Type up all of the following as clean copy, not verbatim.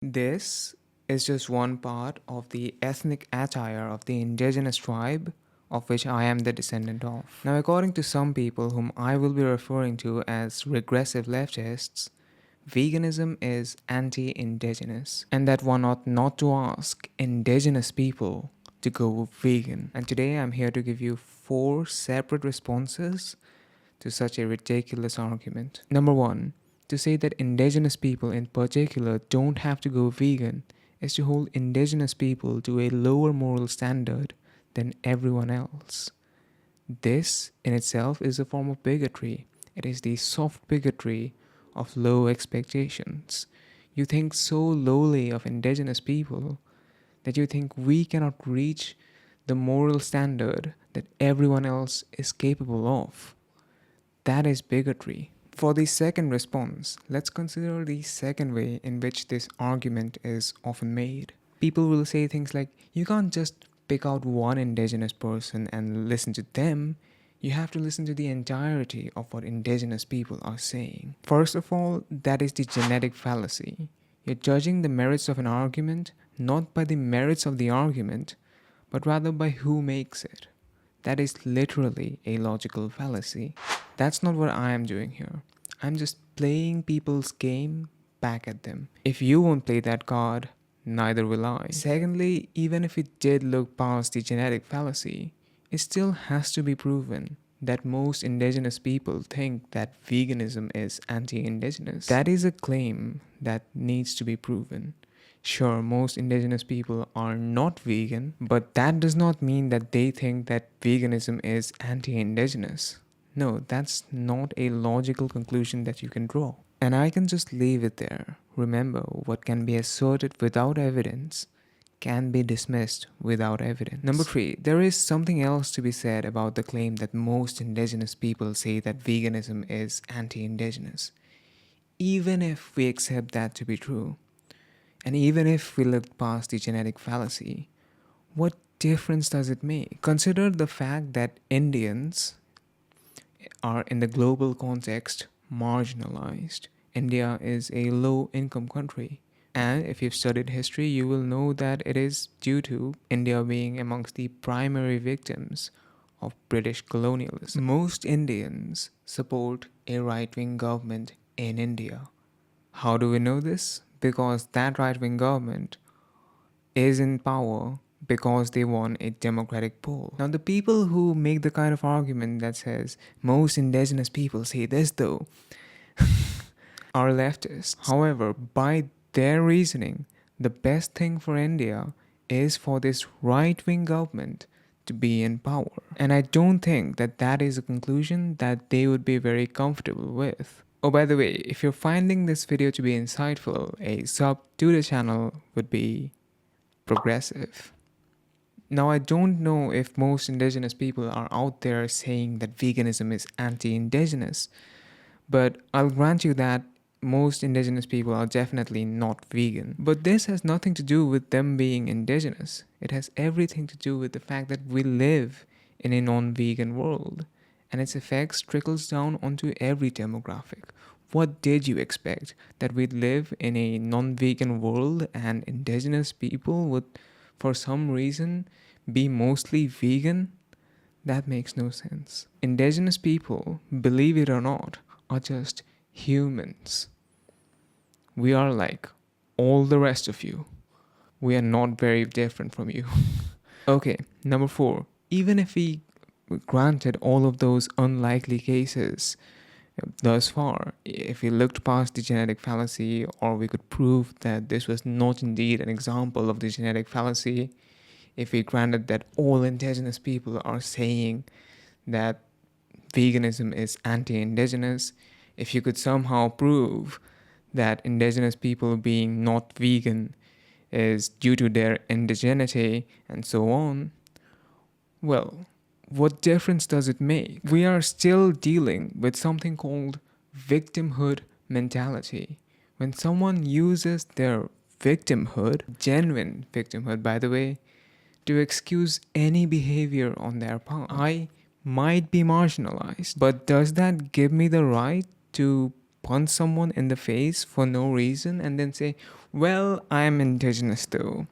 This is just one part of the ethnic attire of the indigenous tribe of which I am the descendant of. Now, according to some people whom I will be referring to as regressive leftists, veganism is anti-indigenous and that one ought not to ask indigenous people to go vegan. And today I'm here to give you 4 separate responses to such a ridiculous argument. Number 1, to say that indigenous people in particular don't have to go vegan is to hold indigenous people to a lower moral standard than everyone else. This in itself is a form of bigotry. It is the soft bigotry of low expectations. You think so lowly of indigenous people that you think we cannot reach the moral standard that everyone else is capable of. That is bigotry. For the second response, let's consider the second way in which this argument is often made. People will say things like, you can't just pick out one indigenous person and listen to them. You have to listen to the entirety of what indigenous people are saying. First of all, that is the genetic fallacy. You're judging the merits of an argument not by the merits of the argument, but rather by who makes it. That is literally a logical fallacy. That's not what I am doing here. I'm just playing people's game back at them. If you won't play that card, neither will I. Secondly, even if it did look past the genetic fallacy, it still has to be proven that most indigenous people think that veganism is anti-indigenous. That is a claim that needs to be proven. Sure, most indigenous people are not vegan, but that does not mean that they think that veganism is anti-indigenous. No, that's not a logical conclusion that you can draw. And I can just leave it there. Remember, what can be asserted without evidence can be dismissed without evidence. Number 3, there is something else to be said about the claim that most indigenous people say that veganism is anti-indigenous. Even if we accept that to be true, and even if we look past the genetic fallacy, what difference does it make? Consider the fact that Indians are in the global context marginalized. India is a low-income country. And if you've studied history, you will know that it is due to India being amongst the primary victims of British colonialism. Most Indians support a right-wing government in India. How do we know this? Because that right-wing government is in power because they won a democratic poll. Now, the people who make the kind of argument that says most indigenous people say this though are leftists. However, by their reasoning, the best thing for India is for this right-wing government to be in power. And I don't think that that is a conclusion that they would be very comfortable with. Oh, by the way, if you're finding this video to be insightful, a sub to the channel would be progressive. Now, I don't know if most indigenous people are out there saying that veganism is anti-indigenous, but I'll grant you that most indigenous people are definitely not vegan. But this has nothing to do with them being indigenous. It has everything to do with the fact that we live in a non-vegan world, and its effects trickles down onto every demographic. What did you expect? That we'd live in a non-vegan world and indigenous people would, for some reason, be mostly vegan? That makes no sense. Indigenous people, believe it or not, are just humans. We are like all the rest of you. We are not very different from you. Okay, number 4. Even if we granted all of those unlikely cases thus far, if we looked past the genetic fallacy, or we could prove that this was not indeed an example of the genetic fallacy, if we granted that all indigenous people are saying that veganism is anti-indigenous, if you could somehow prove that indigenous people being not vegan is due to their indigeneity and so on, well, what difference does it make? We are still dealing with something called victimhood mentality. When someone uses their victimhood, genuine victimhood by the way, to excuse any behavior on their part. I might be marginalized, but does that give me the right to punch someone in the face for no reason and then say, Well, I'm indigenous too.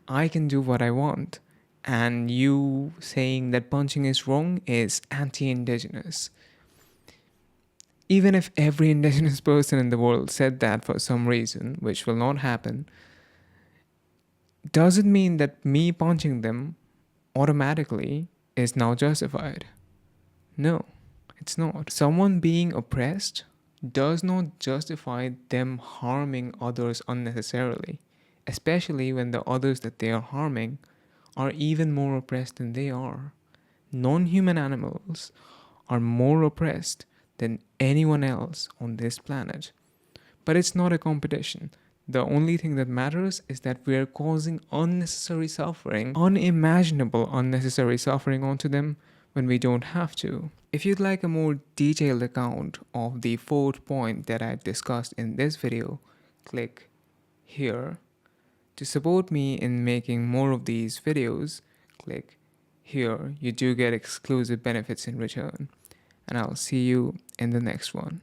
I can do what I want. And you saying that punching is wrong is anti indigenous. Even if every indigenous person in the world said that for some reason, which will not happen, does it mean that me punching them automatically is now justified? No, it's not. Someone being oppressed does not justify them harming others unnecessarily, especially when the others that they are harming are even more oppressed than they are. Non human animals are more oppressed than anyone else on this planet. But it's not a competition. The only thing that matters is that we are causing unnecessary suffering, unimaginable unnecessary suffering onto them when we don't have to. If you'd like a more detailed account of the fourth point that I discussed in this video, click here. To support me in making more of these videos, click here. You do get exclusive benefits in return. And I'll see you in the next one.